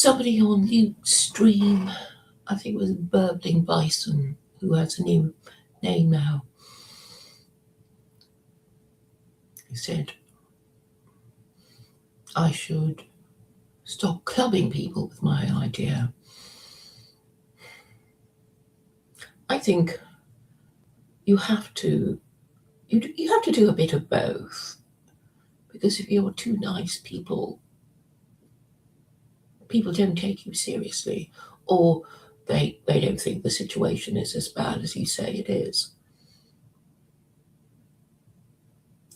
somebody on Luke's stream, I think it was Burbling Bison, who has a new name now, he said I should stop clubbing people with my idea. I think you have to do a bit of both, because if you're too nice, people don't take you seriously, or they don't think the situation is as bad as you say it is.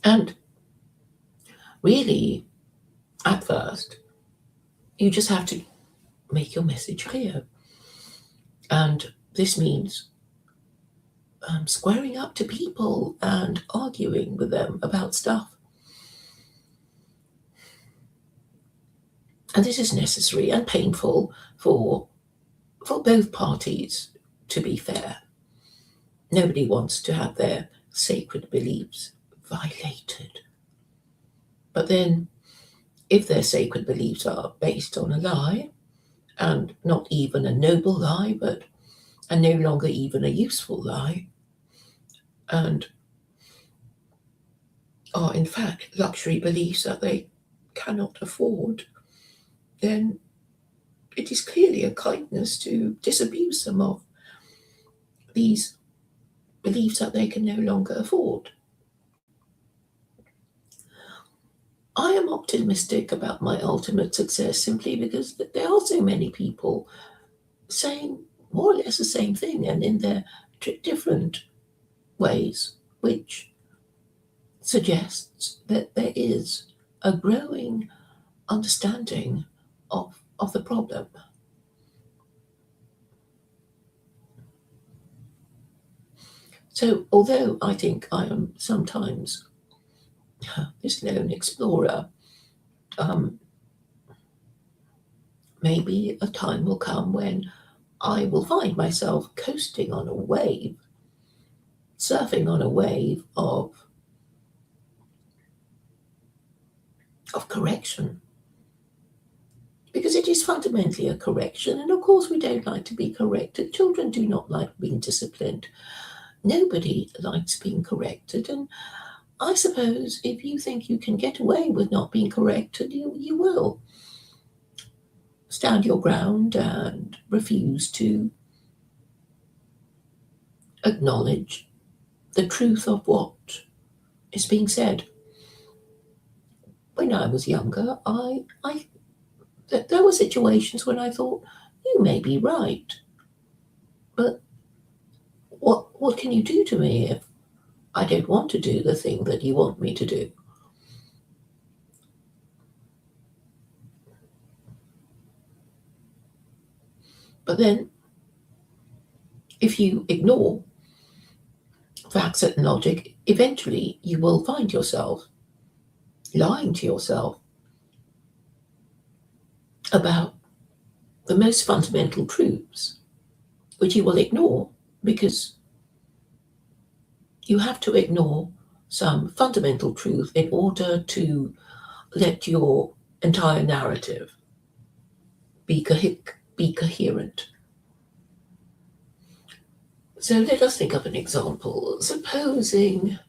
And really, at first, you just have to make your message clear. And this means squaring up to people and arguing with them about stuff. And this is necessary and painful for both parties, to be fair. Nobody wants to have their sacred beliefs violated. But then, if their sacred beliefs are based on a lie, and not even a noble lie, but and no longer even a useful lie, and are in fact luxury beliefs that they cannot afford, then it is clearly a kindness to disabuse them of these beliefs that they can no longer afford. I am optimistic about my ultimate success simply because there are so many people saying more or less the same thing and in their different ways, which suggests that there is a growing understanding of the problem. So, although I think I am sometimes this lone explorer, maybe a time will come when I will find myself coasting on a wave, surfing on a wave of correction. Because it is fundamentally a correction, and of course we don't like to be corrected. Children do not like being disciplined. Nobody likes being corrected, and I suppose if you think you can get away with not being corrected, you will. Stand your ground and refuse to acknowledge the truth of what is being said. When I was younger, there were situations when I thought, you may be right, but what can you do to me if I don't want to do the thing that you want me to do? But then, if you ignore facts and logic, eventually you will find yourself lying to yourself about the most fundamental truths, which you will ignore because you have to ignore some fundamental truth in order to let your entire narrative be coherent. So let us think of an example. Supposing,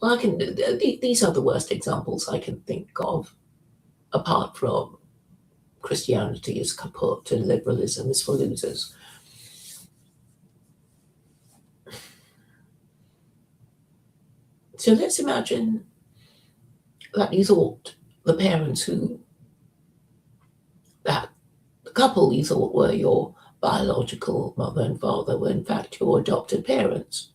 these are the worst examples I can think of, apart from Christianity is kaput and liberalism is for losers. So let's imagine that you thought the couple you thought were your biological mother and father were in fact your adopted parents.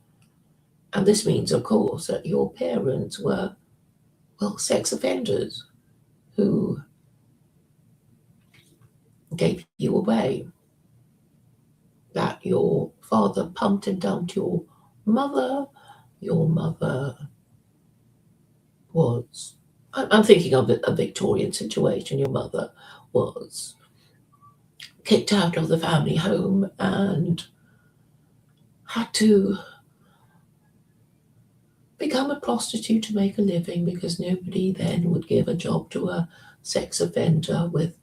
And this means, of course, that your parents were, sex offenders who gave you away, that your father pumped and dumped your mother was, I'm thinking of a Victorian situation, your mother was kicked out of the family home and had to become a prostitute to make a living because nobody then would give a job to a sex offender with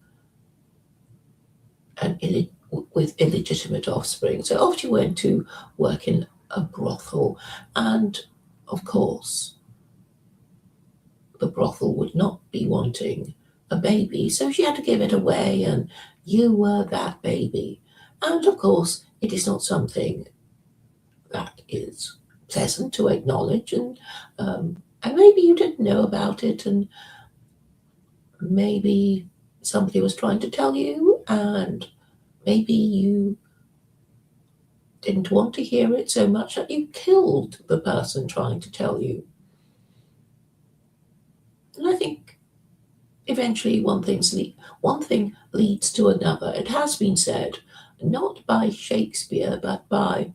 with illegitimate offspring. So off she went to work in a brothel, and of course the brothel would not be wanting a baby, so she had to give it away, and you were that baby. And of course it is not something that is pleasant to acknowledge, and maybe you didn't know about it, and maybe somebody was trying to tell you, and maybe you didn't want to hear it so much that you killed the person trying to tell you. And I think eventually one thing leads to another. It has been said, not by Shakespeare, but by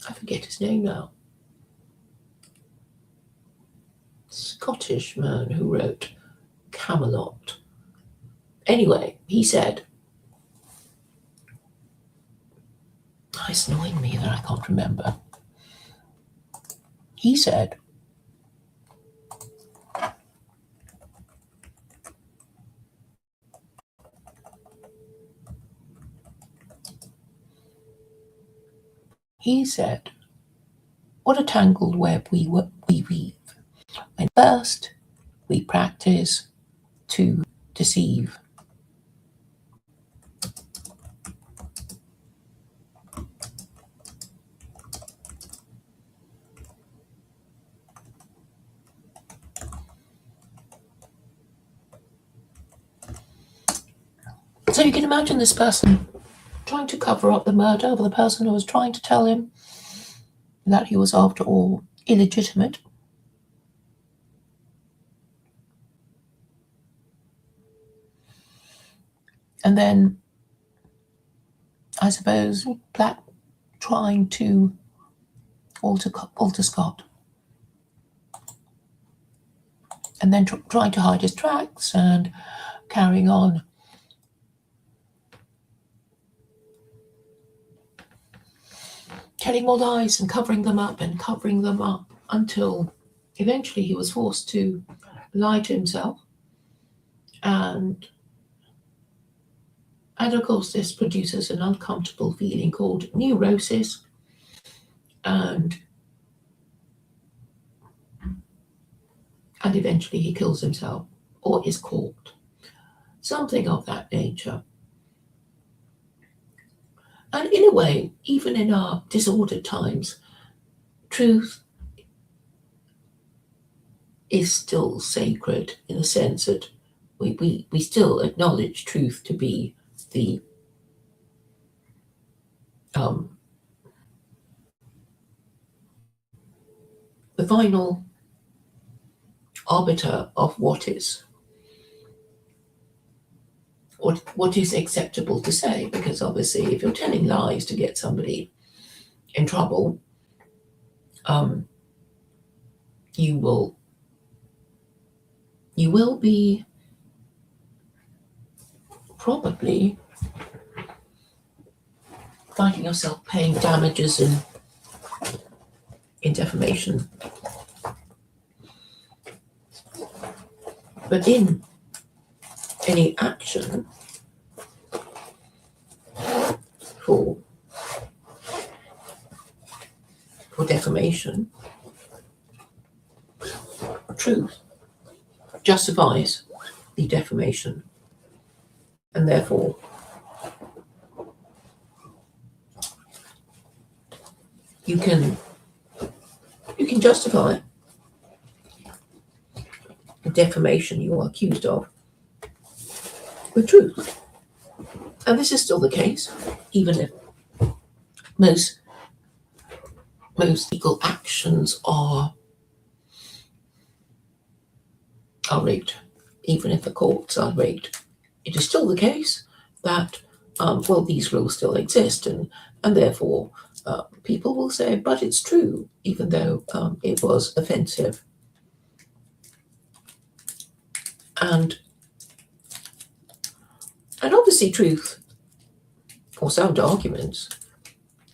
I forget his name now. Scottish man who wrote Camelot. Anyway, he said, it's annoying me that I can't remember. He said, what a tangled web we weave. When first we practice to deceive. So you can imagine this person trying to cover up the murder of the person who was trying to tell him that he was, after all, illegitimate. And then, I suppose, Black trying to alter Scott. And then trying to hide his tracks and carrying on. Telling more lies and covering them up until eventually he was forced to lie to himself. And of course this produces an uncomfortable feeling called neurosis, and eventually he kills himself or is caught. Something of that nature. And in a way, even in our disordered times, truth is still sacred in the sense that we still acknowledge truth to be the final arbiter of what is acceptable to say, because obviously if you're telling lies to get somebody in trouble, you will be probably finding yourself paying damages in defamation. But in any action for defamation, truth justifies the defamation, and therefore you can justify the defamation you are accused of with truth. And this is still the case, even if most legal actions are rigged, even if the courts are rigged. It is still the case that, these rules still exist, and therefore people will say, but it's true, even though it was offensive. And obviously truth or sound arguments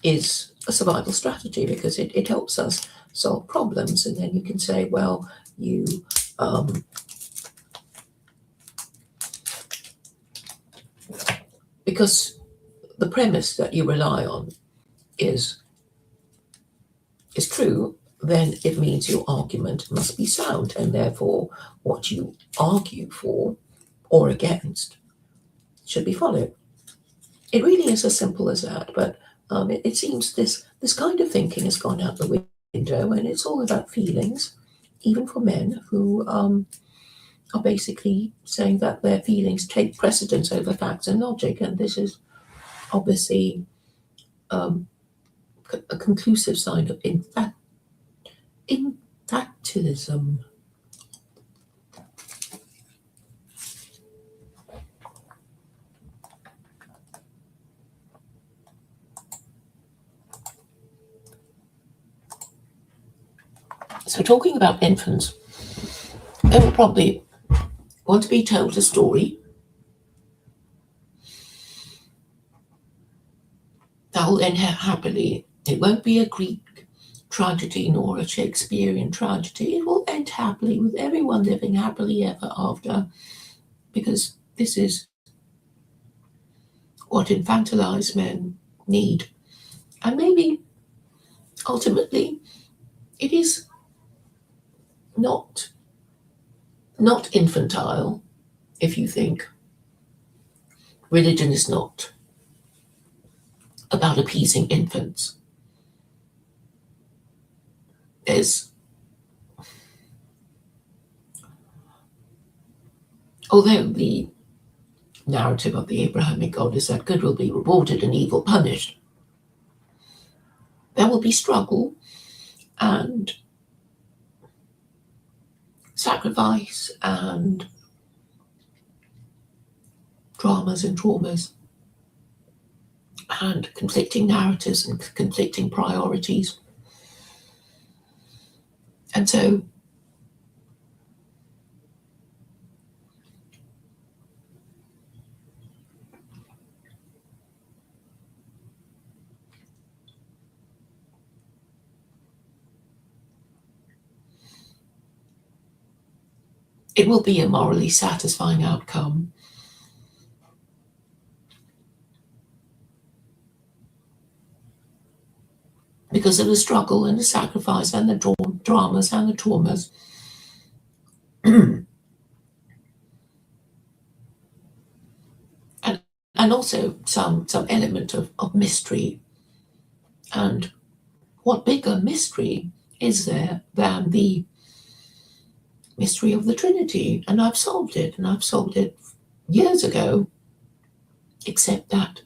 is a survival strategy, because it helps us solve problems. And then you can say, well, you Because the premise that you rely on is true, then it means your argument must be sound, and therefore what you argue for or against should be followed. It really is as simple as that, but it seems this kind of thinking has gone out the window, and it's all about feelings, even for men who are basically saying that their feelings take precedence over facts and logic, and this is obviously a conclusive sign of infantilism. So, talking about infants, they will probably want to be told a story that will end happily. It won't be a Greek tragedy nor a Shakespearean tragedy. It will end happily, with everyone living happily ever after, because this is what infantilized men need. And maybe ultimately it is not infantile if you think religion is not about appeasing infants. Although the narrative of the Abrahamic God is that good will be rewarded and evil punished, there will be struggle and sacrifice and dramas and traumas and conflicting narratives and conflicting priorities. And so it will be a morally satisfying outcome. Because of the struggle and the sacrifice and the dramas and the traumas. and also some element of mystery. And what bigger mystery is there than the mystery of the Trinity? And I've solved it years ago, except that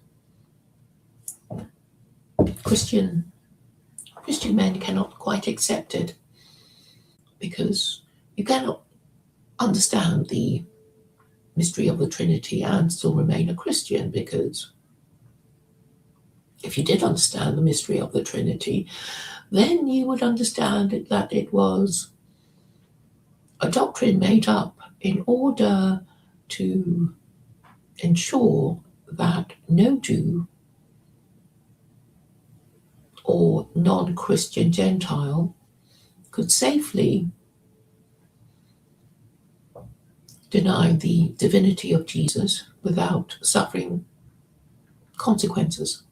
Christian men cannot quite accept it, because you cannot understand the mystery of the Trinity and still remain a Christian, because if you did understand the mystery of the Trinity, then you would understand that it was a doctrine made up in order to ensure that no Jew or non-Christian Gentile could safely deny the divinity of Jesus without suffering consequences,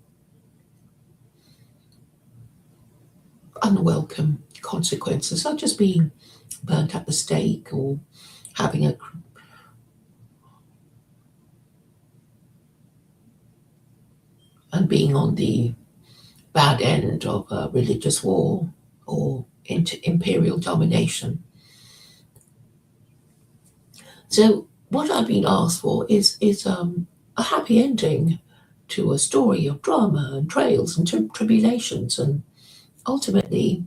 unwelcome consequences, such as being burnt at the stake or having and being on the bad end of a religious war or imperial domination. So what I've been asked for is a happy ending to a story of drama and trials and tribulations, and ultimately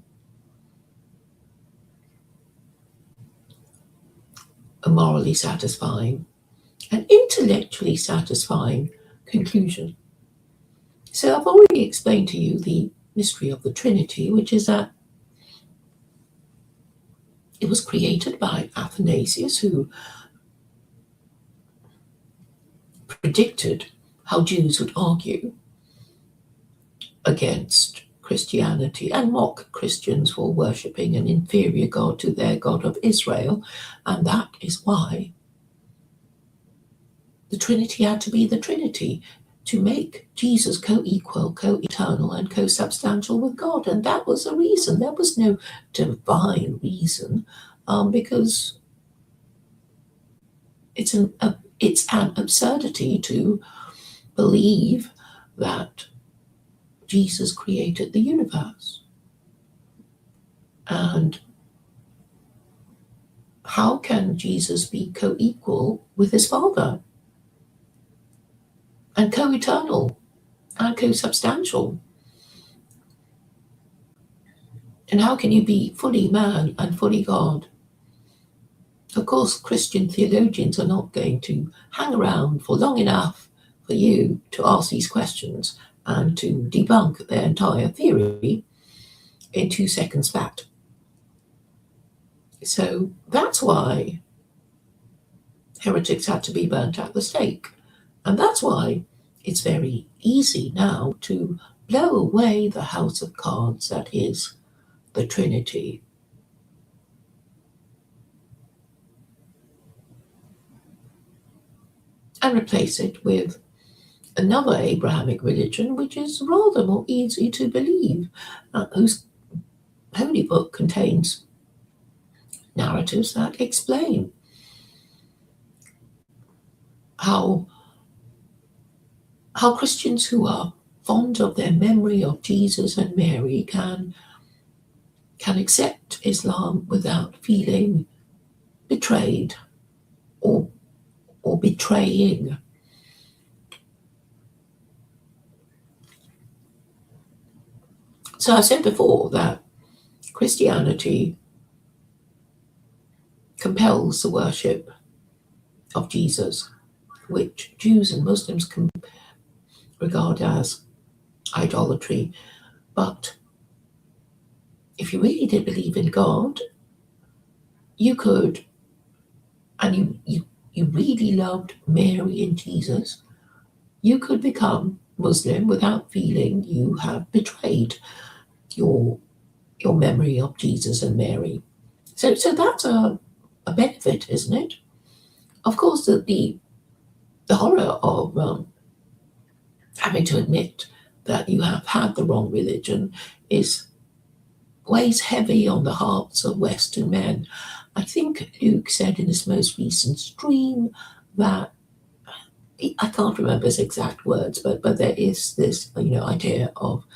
a morally satisfying and intellectually satisfying conclusion. So I've already explained to you the mystery of the Trinity, which is that it was created by Athanasius, who predicted how Jews would argue against Christianity and mock Christians for worshipping an inferior God to their God of Israel. And that is why the Trinity had to be the Trinity, to make Jesus co-equal, co-eternal, and co-substantial with God. And that was the reason. There was no divine reason, because it's an absurdity to believe that Jesus created the universe. And how can Jesus be co-equal with his Father and co-eternal and co-substantial? And how can you be fully man and fully God? Of course, Christian theologians are not going to hang around for long enough for you to ask these questions and to debunk their entire theory in 2 seconds flat. So that's why heretics had to be burnt at the stake. And that's why it's very easy now to blow away the house of cards that is the Trinity. And replace it with another Abrahamic religion, which is rather more easy to believe, whose holy book contains narratives that explain how Christians who are fond of their memory of Jesus and Mary can accept Islam without feeling betrayed or betraying. So I've said before that Christianity compels the worship of Jesus, which Jews and Muslims can regard as idolatry. But if you really did believe in God, you could, and you really loved Mary and Jesus, you could become Muslim without feeling you have betrayed your memory of Jesus and Mary. So that's a benefit, isn't it? Of course, the horror of having to admit that you have had the wrong religion weighs heavy on the hearts of Western men. I think Luke said in his most recent stream that, I can't remember his exact words, but there is this idea of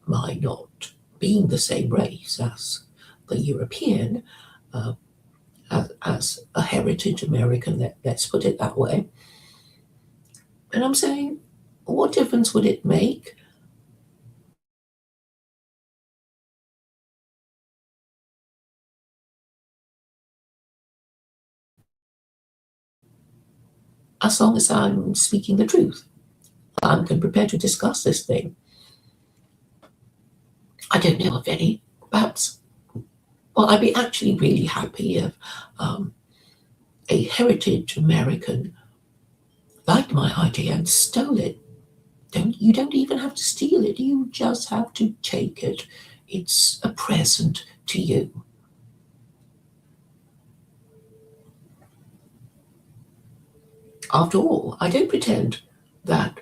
my not being the same race as the European, as a heritage American, let's put it that way. And I'm saying, what difference would it make as long as I'm speaking the truth? I'm prepared to discuss this thing. I don't know of any. Perhaps, well, I'd be actually really happy if a heritage American liked my idea and stole it. You don't even have to steal it. You just have to take it. It's a present to you. After all, I don't pretend that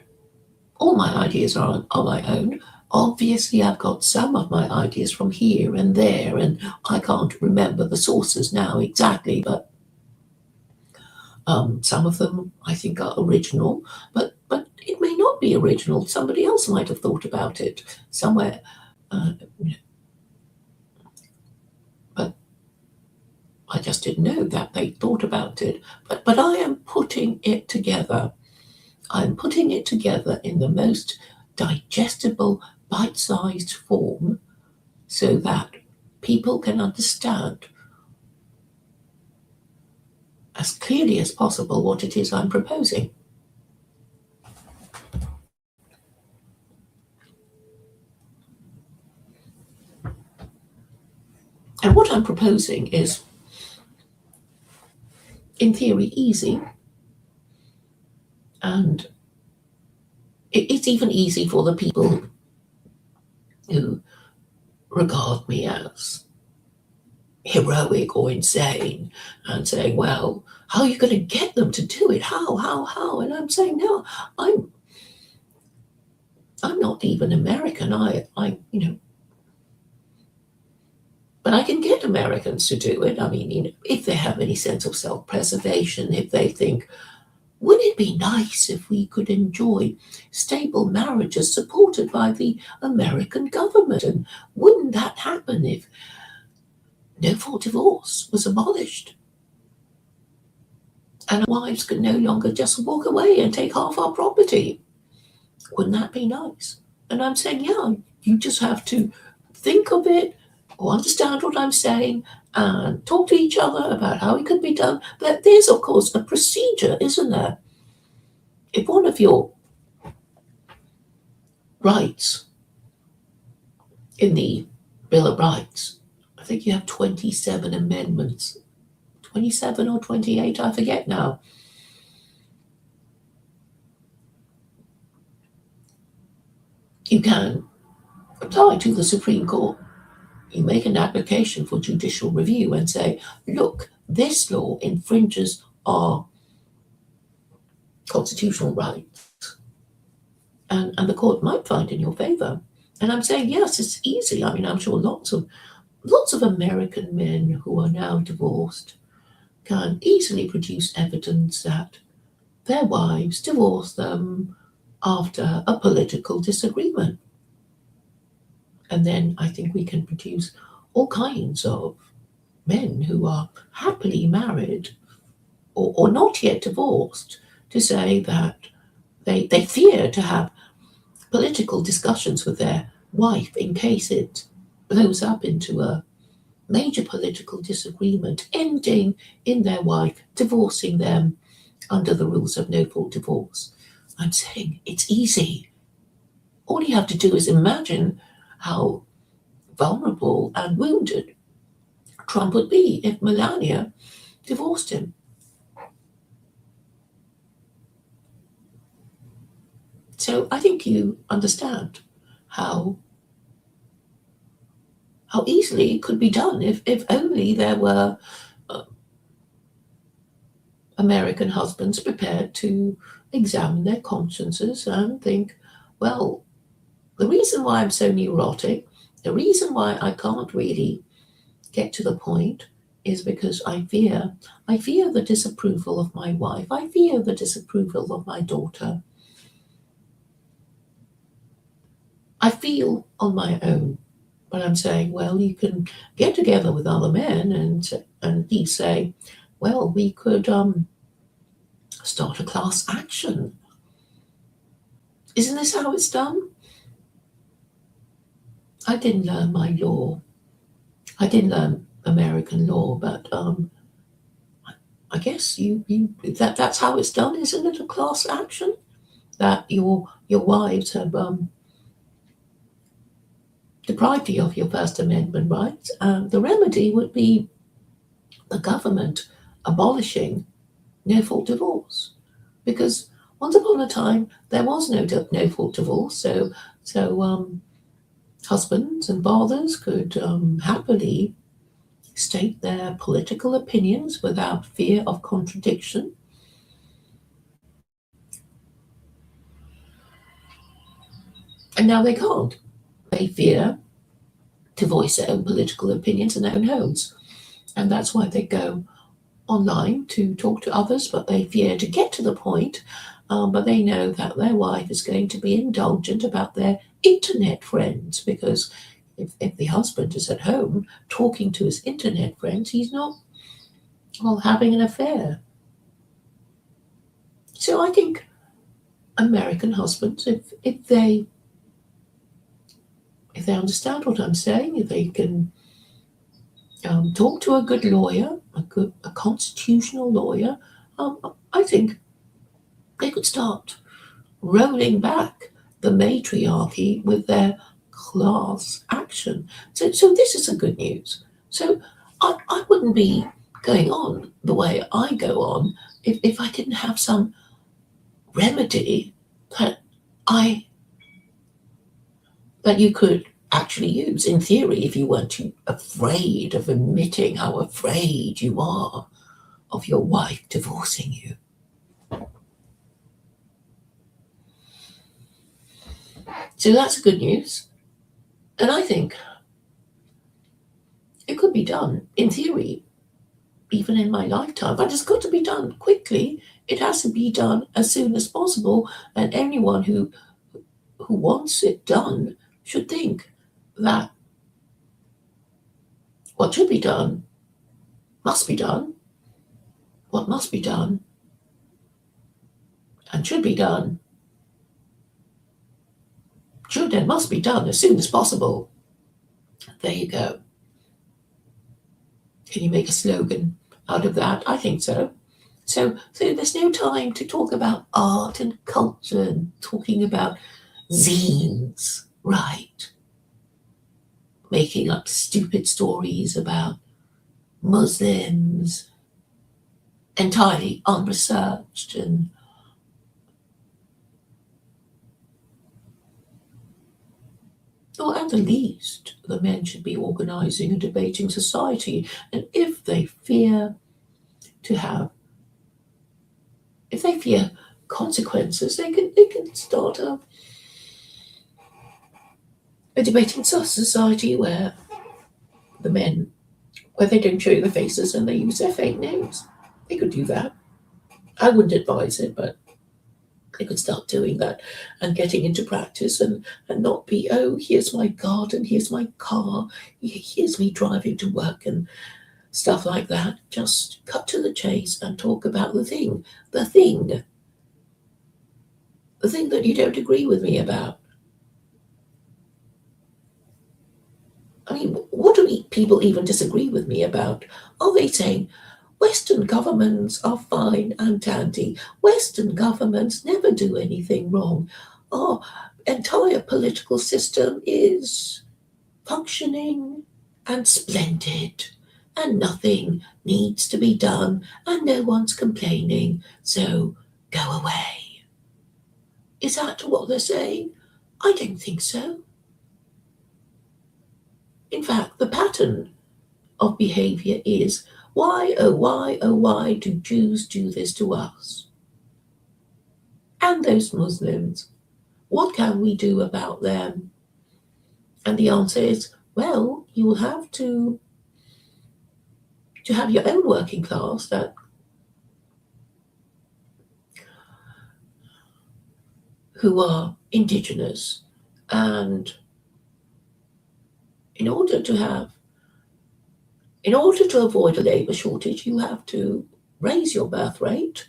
all my ideas are on my own. Obviously, I've got some of my ideas from here and there, and I can't remember the sources now exactly, but some of them I think are original, but it may not be original. Somebody else might have thought about it somewhere. But I just didn't know that they thought about it. But I am putting it together. I'm putting it together in the most digestible, bite-sized form so that people can understand as clearly as possible what it is I'm proposing. And what I'm proposing is, in theory, easy, and it's even easy for the people regard me as heroic or insane and saying, well, how are you going to get them to do it? How? And I'm saying, no, I'm not even American. But I can get Americans to do it. I mean, if they have any sense of self-preservation, if they think, wouldn't it be nice if we could enjoy stable marriages supported by the American government? And wouldn't that happen if no-fault divorce was abolished? And our wives could no longer just walk away and take half our property. Wouldn't that be nice? And I'm saying, yeah, you just have to think of it or understand what I'm saying and talk to each other about how it could be done. But there's, of course, a procedure, isn't there? If one of your rights in the Bill of Rights, I think you have 27 amendments, 27 or 28, I forget now. You can apply to the Supreme Court. You make an application for judicial review and say, look, this law infringes our constitutional rights. And the court might find in your favor. And I'm saying, yes, it's easy. I mean, I'm sure lots of American men who are now divorced can easily produce evidence that their wives divorced them after a political disagreement. And then I think we can produce all kinds of men who are happily married or not yet divorced to say that they fear to have political discussions with their wife in case it blows up into a major political disagreement, ending in their wife divorcing them under the rules of no-fault divorce. I'm saying it's easy. All you have to do is imagine how vulnerable and wounded Trump would be if Melania divorced him. So I think you understand how easily it could be done if only there were American husbands prepared to examine their consciences and think, well, the reason why I'm so neurotic, the reason why I can't really get to the point is because I fear the disapproval of my wife. I fear the disapproval of my daughter. I feel on my own, but I'm saying, well, you can get together with other men and he say, well, we could start a class action. Isn't this how it's done? I didn't learn my law. I didn't learn American law, but I guess that's how it's done, isn't it? A class action that your wives have deprived you of your First Amendment rights. The remedy would be the government abolishing no-fault divorce, because once upon a time there was no-fault divorce, so husbands and fathers could happily state their political opinions without fear of contradiction. And now they can't. They fear to voice their own political opinions in their own homes. And that's why they go online to talk to others, but they fear to get to the point. But they know that their wife is going to be indulgent about their internet friends, because if the husband is at home talking to his internet friends, he's not, well, having an affair. So I think American husbands, if they understand what I'm saying, if they can talk to a good lawyer, a constitutional lawyer, I think they could start rolling back the matriarchy with their class action. So this is a good news. So I wouldn't be going on the way I go on if I didn't have some remedy that you could actually use. In theory, if you weren't too afraid of admitting how afraid you are of your wife divorcing you. So that's good news. And I think it could be done, in theory, even in my lifetime, but it's got to be done quickly. It has to be done as soon as possible, and anyone who wants it done should think that what should be done must be done, what must be done and should be done should and must be done as soon as possible. There you go. Can you make a slogan out of that? I think so. So there's no time to talk about art and culture and talking about zines, right? Making up stupid stories about Muslims, entirely unresearched and or at the least, the men should be organising a debating society, and if they fear consequences, they can start a debating society where the men where they don't show their faces and they use their fake names. They could do that. I wouldn't advise it, but they could start doing that and getting into practice and not be, oh, here's my garden, here's my car, here's me driving to work and stuff like that. Just cut to the chase and talk about the thing that you don't agree with me about. I mean, what do people even disagree with me about? Are they saying Western governments are fine and dandy? Western governments never do anything wrong. Our entire political system is functioning and splendid, and nothing needs to be done, and no one's complaining, so go away. Is that what they're saying? I don't think so. In fact, the pattern of behavior is, why, oh why, oh why do Jews do this to us? And those Muslims, what can we do about them? And the answer is, well, you will have to have your own working class that who are indigenous, and in order to avoid a labour shortage, you have to raise your birth rate,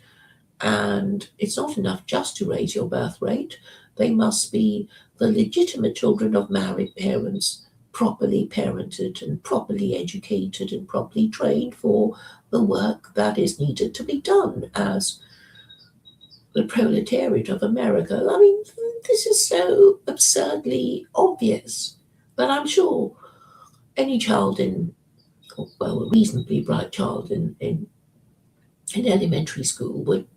and it's not enough just to raise your birth rate. They must be the legitimate children of married parents, properly parented and properly educated and properly trained for the work that is needed to be done as the proletariat of America. I mean, this is so absurdly obvious that I'm sure any child a reasonably bright child in elementary school would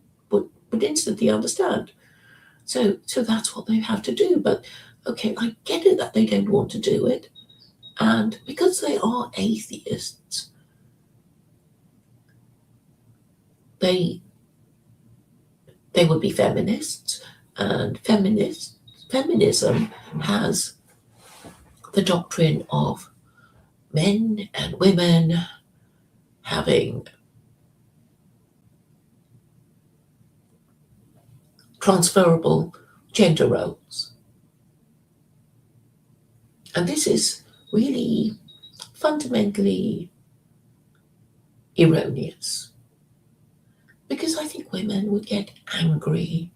instantly understand. So that's what they have to do. But okay, I get it that they don't want to do it, and because they are atheists, they would be feminists, and feminism has the doctrine of men and women having transferable gender roles. And this is really fundamentally erroneous, because I think women would get angry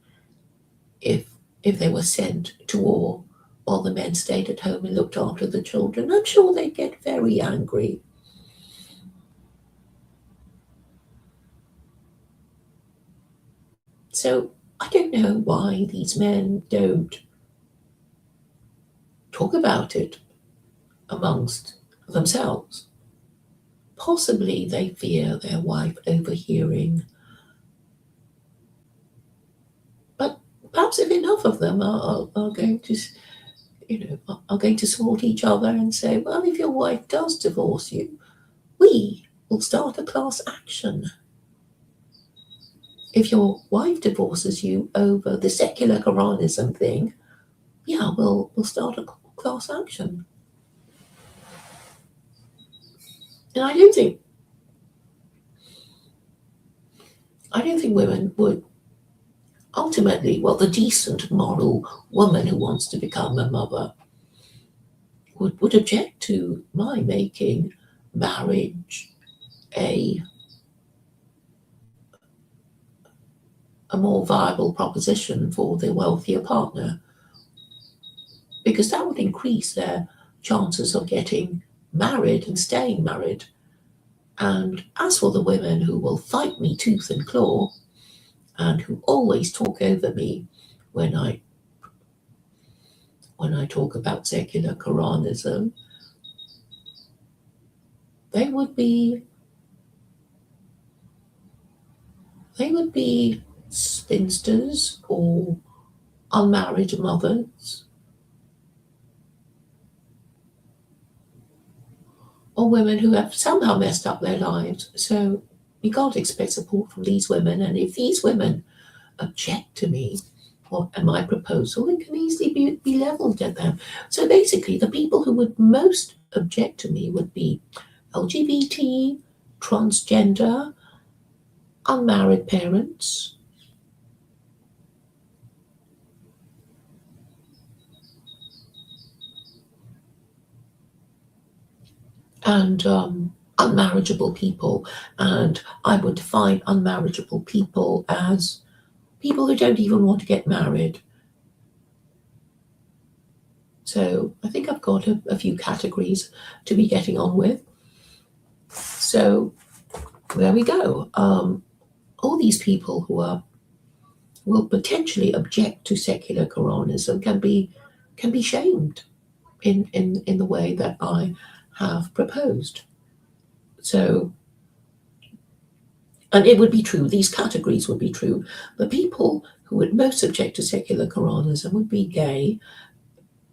if they were sent to war while the men stayed at home and looked after the children. I'm sure they'd get very angry. So I don't know why these men don't talk about it amongst themselves. Possibly they fear their wife overhearing. But perhaps if enough of them are going to are going to support each other and say, well, if your wife does divorce you, we will start a class action. If your wife divorces you over the secular Quranism thing, yeah, we'll start a class action. And I don't think women would ultimately, well, the decent moral woman who wants to become a mother would object to my making marriage a more viable proposition for the wealthier partner, because that would increase their chances of getting married and staying married. And as for the women who will fight me tooth and claw and who always talk over me when I talk about secular Quranism, they would be spinsters or unmarried mothers or women who have somehow messed up their lives. So you can't expect support from these women. And if these women object to me and my proposal, it can easily be leveled at them. So basically, the people who would most object to me would be LGBT, transgender, unmarried parents, and unmarriageable people. And I would define unmarriageable people as people who don't even want to get married. So I think I've got a few categories to be getting on with. So there we go. All these people who will potentially object to secular Quranism can be shamed in the way that I have proposed. So, and it would be true, these categories would be true. The people who would most object to secular Quranism would be gay,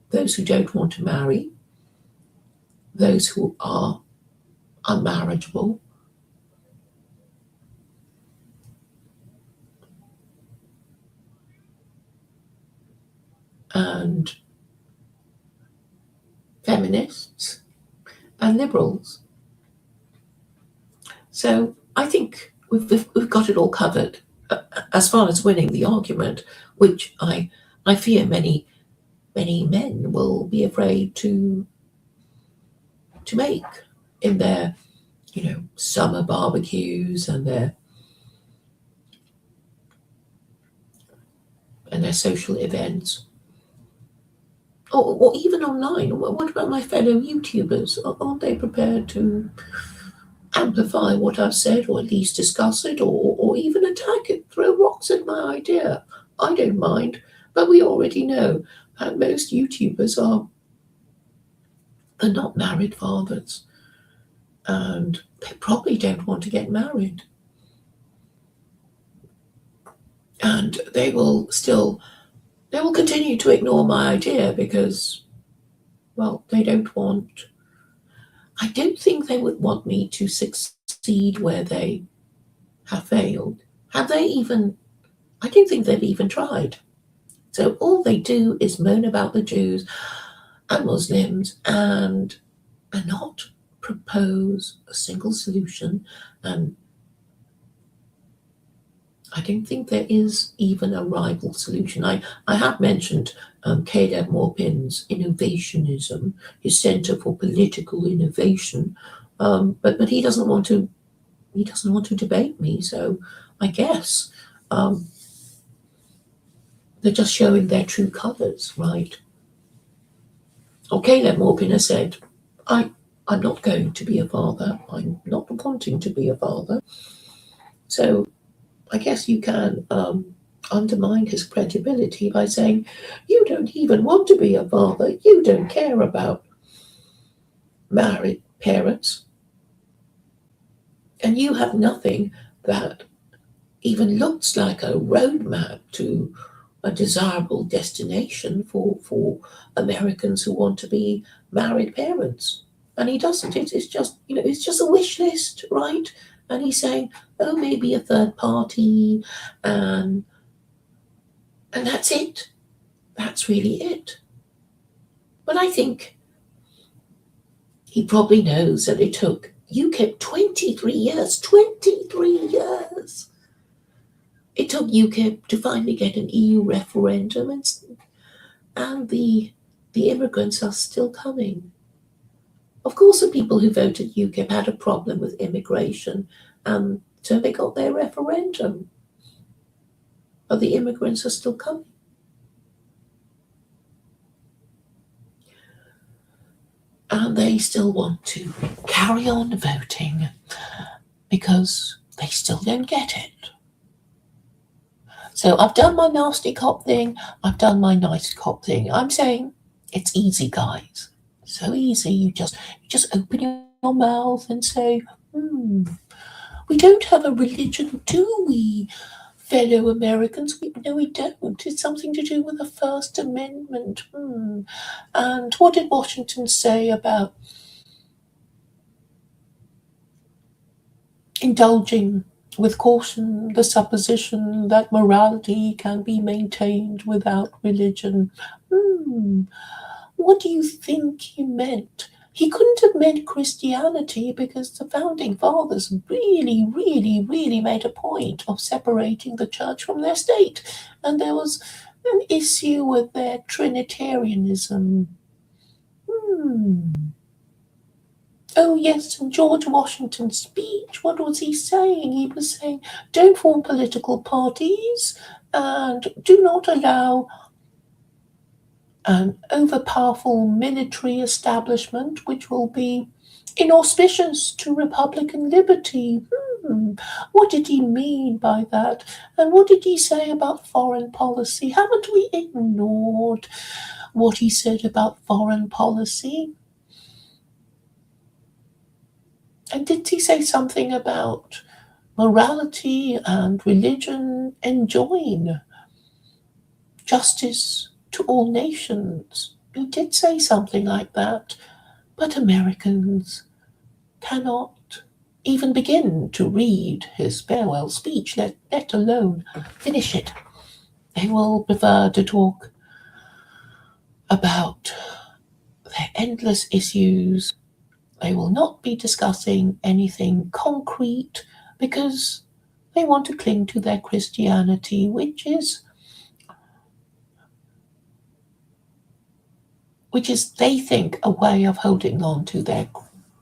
those who don't want to marry, those who are unmarriageable, and feminists and liberals. So I think we've got it all covered as far as winning the argument, which I fear many men will be afraid to make in their summer barbecues and their social events, or even online. What about my fellow YouTubers? Aren't they prepared to amplify what I've said, or at least discuss it, or even attack it, throw rocks at my idea? I don't mind, but we already know that most YouTubers are not married fathers, and they probably don't want to get married. And they will continue to ignore my idea because, well, they don't want. I don't think they would want me to succeed where they have failed. Have they even? I don't think they've even tried. So all they do is moan about the Jews and Muslims and not propose a single solution. And I don't think there is even a rival solution. I have mentioned Caleb Morpin's innovationism, his Centre for Political Innovation, but he doesn't want to. He doesn't want to debate me. So I guess they're just showing their true colours, right? Or Caleb Morpin has said, I'm not going to be a father. I'm not wanting to be a father. So I guess you can undermine his credibility by saying, you don't even want to be a father. You don't care about married parents. And you have nothing that even looks like a roadmap to a desirable destination for Americans who want to be married parents. And he doesn't. It's just, it's just a wish list, right? And he's saying, oh, maybe a third party, and that's it. That's really it. But I think he probably knows that it took UKIP 23 years. 23 years! It took UKIP to finally get an EU referendum, and the immigrants are still coming. Of course, the people who voted UKIP had a problem with immigration, and so they got their referendum. But the immigrants are still coming. And they still want to carry on voting because they still don't get it. So I've done my nasty cop thing, I've done my nice cop thing. I'm saying it's easy, guys. So easy. You just open your mouth and say, we don't have a religion, do we, fellow Americans? No, we don't. It's something to do with the First Amendment. And what did Washington say about indulging with caution the supposition that morality can be maintained without religion? What do you think he meant? He couldn't have meant Christianity, because the founding fathers really, really, really made a point of separating the church from their state. And there was an issue with their Trinitarianism. Oh, yes, and George Washington's speech, what was he saying? He was saying, don't form political parties and do not allow an overpowerful military establishment which will be inauspicious to Republican liberty. What did he mean by that? And what did he say about foreign policy? Haven't we ignored what he said about foreign policy? And did he say something about morality and religion enjoying justice to all nations? He did say something like that, but Americans cannot even begin to read his farewell speech, let alone finish it. They will prefer to talk about their endless issues. They will not be discussing anything concrete because they want to cling to their Christianity, which is, they think, a way of holding on to their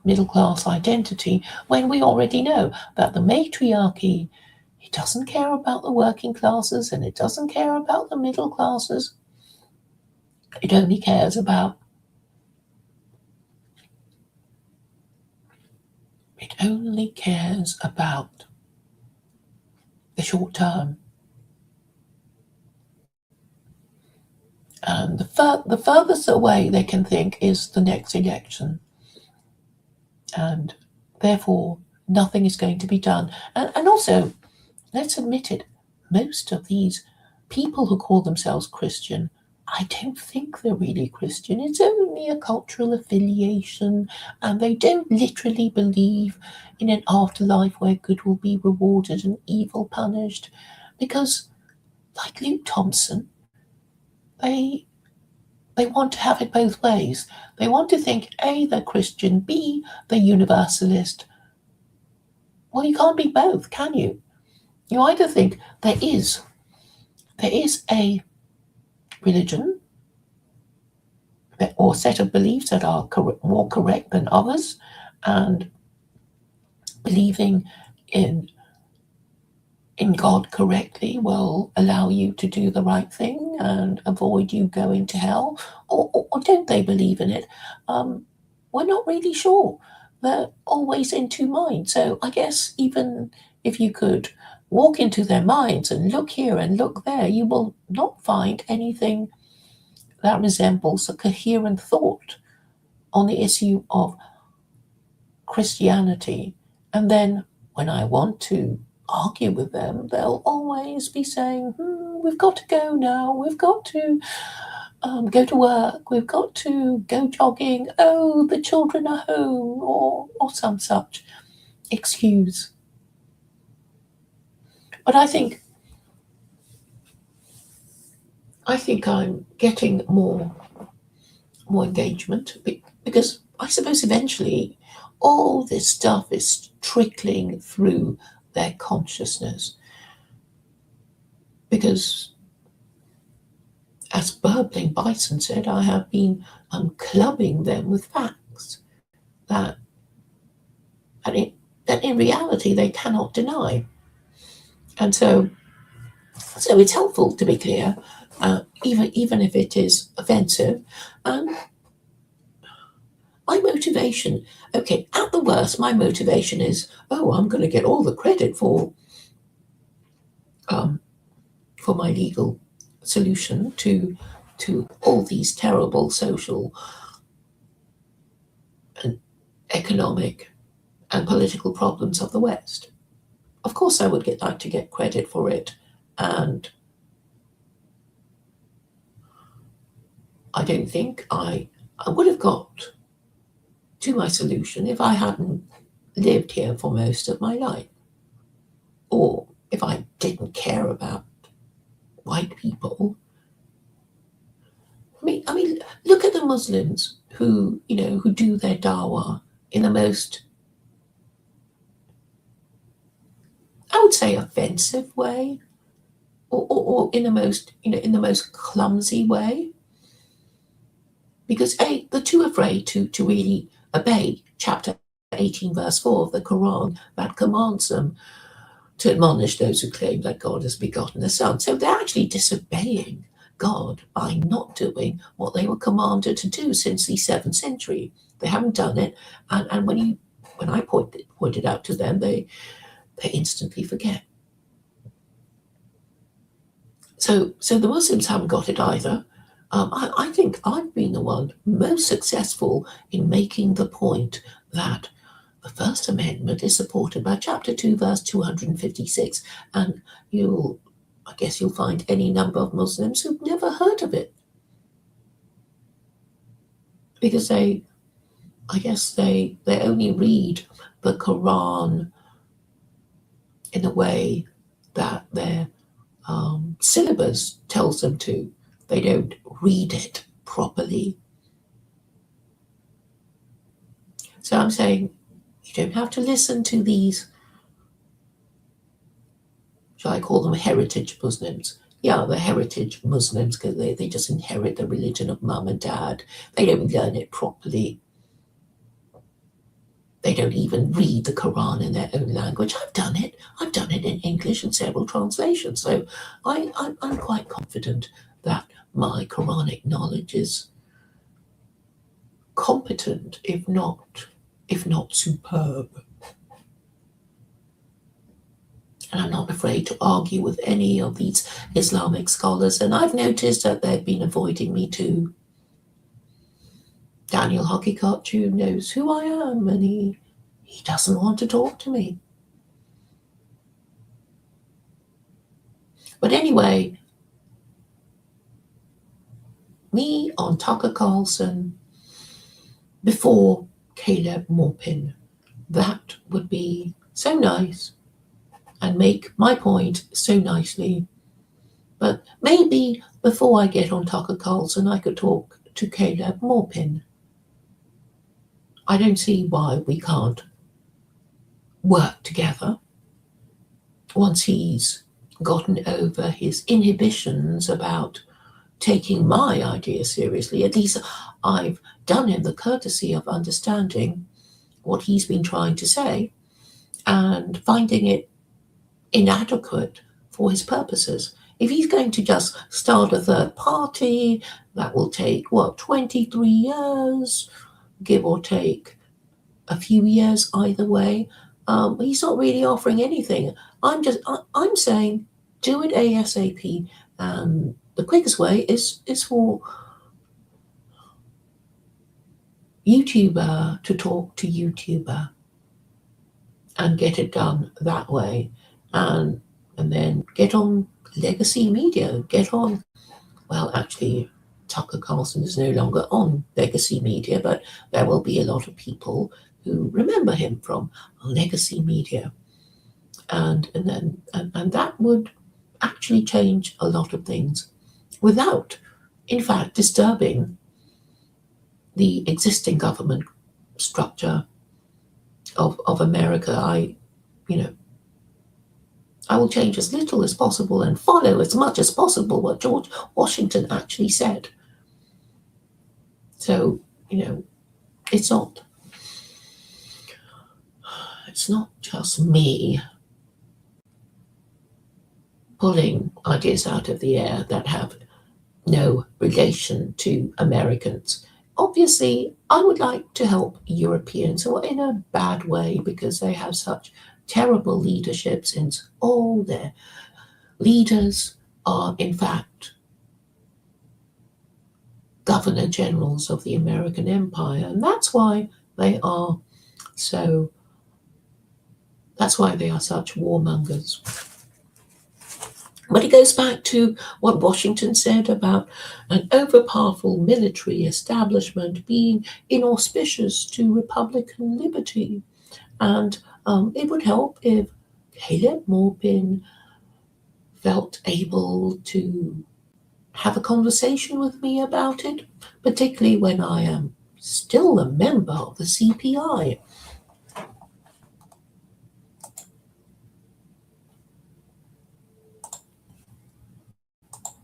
middle-class identity, when we already know that the matriarchy, it doesn't care about the working classes and it doesn't care about the middle classes. It only cares about the short term. And the furthest away they can think is the next election. And therefore, nothing is going to be done. And also, let's admit it, most of these people who call themselves Christian, I don't think they're really Christian. It's only a cultural affiliation, and they don't literally believe in an afterlife where good will be rewarded and evil punished. Because, like Luke Thompson, they want to have it both ways. They want to think, A, they're Christian, B, they're universalist. Well, you can't be both, can you? You either think there is a religion or set of beliefs that are more correct than others, and believing in God correctly will allow you to do the right thing and avoid you going to hell, or don't they believe in it? We're not really sure. They're always in two minds. So I guess even if you could walk into their minds and look here and look there, you will not find anything that resembles a coherent thought on the issue of Christianity. And then when I want to argue with them, they'll always be saying, we've got to go now, we've got to go to work, we've got to go jogging, oh, the children are home, or some such excuse. But I think I'm getting more engagement, because I suppose eventually all this stuff is trickling through their consciousness. Because, as Burbling Bison said, I have been clubbing them with facts that in reality they cannot deny. And so it's helpful to be clear, even if it is offensive. My motivation, okay, at the worst, my motivation is, I'm going to get all the credit for my legal solution to all these terrible social and economic and political problems of the West. Of course, I would like to get credit for it, and I don't think I would have got to my solution if I hadn't lived here for most of my life, or if I didn't care about white people. I mean, look at the Muslims who do their dawah in the most, I would say, offensive way, or in the most, in the most clumsy way, because they're too afraid to really obey chapter 18, verse 4 of the Quran, that commands them to admonish those who claim that God has begotten the Son. So they're actually disobeying God by not doing what they were commanded to do since the 7th century. They haven't done it, and when I pointed out to them, they instantly forget. So the Muslims haven't got it either. I think I've been the one most successful in making the point that the First Amendment is supported by Chapter 2, verse 256, and I guess you'll find any number of Muslims who've never heard of it, because I guess they only read the Quran in a way that their syllabus tells them to. They don't read it properly. So I'm saying, you don't have to listen to these, shall I call them heritage Muslims? Yeah, the heritage Muslims, because they just inherit the religion of mum and dad. They don't learn it properly. They don't even read the Quran in their own language. I've done it. I've done it in English and several translations. So I'm quite confident that my Quranic knowledge is competent, if not superb. And I'm not afraid to argue with any of these Islamic scholars. And I've noticed that they've been avoiding me too. Daniel Hockeycott knows who I am, and he doesn't want to talk to me. But anyway, me on Tucker Carlson before Caleb Morpin, that would be so nice and make my point so nicely. But maybe before I get on Tucker Carlson, I could talk to Caleb Morpin. I don't see why we can't work together once he's gotten over his inhibitions about taking my idea seriously. At least I've done him the courtesy of understanding what he's been trying to say and finding it inadequate for his purposes. If he's going to just start a third party, that will take, 23 years, give or take a few years either way. He's not really offering anything. I'm saying do it ASAP. The quickest way is for YouTuber to talk to YouTuber and get it done that way. and then get on legacy media, get on, well, actually, Tucker Carlson is no longer on legacy media, but there will be a lot of people who remember him from legacy media. And that would actually change a lot of things without, in fact, disturbing the existing government structure of America. I will change as little as possible and follow as much as possible what George Washington actually said. So, it's not just me pulling ideas out of the air that have no relation to Americans. Obviously, I would like to help Europeans, or in a bad way, because they have such terrible leadership, since all their leaders are, in fact, governor generals of the American Empire, and that's why they are such warmongers. But it goes back to what Washington said about an overpowerful military establishment being inauspicious to Republican liberty. And it would help if Caleb Morpin felt able to have a conversation with me about it, particularly when I am still a member of the CPI.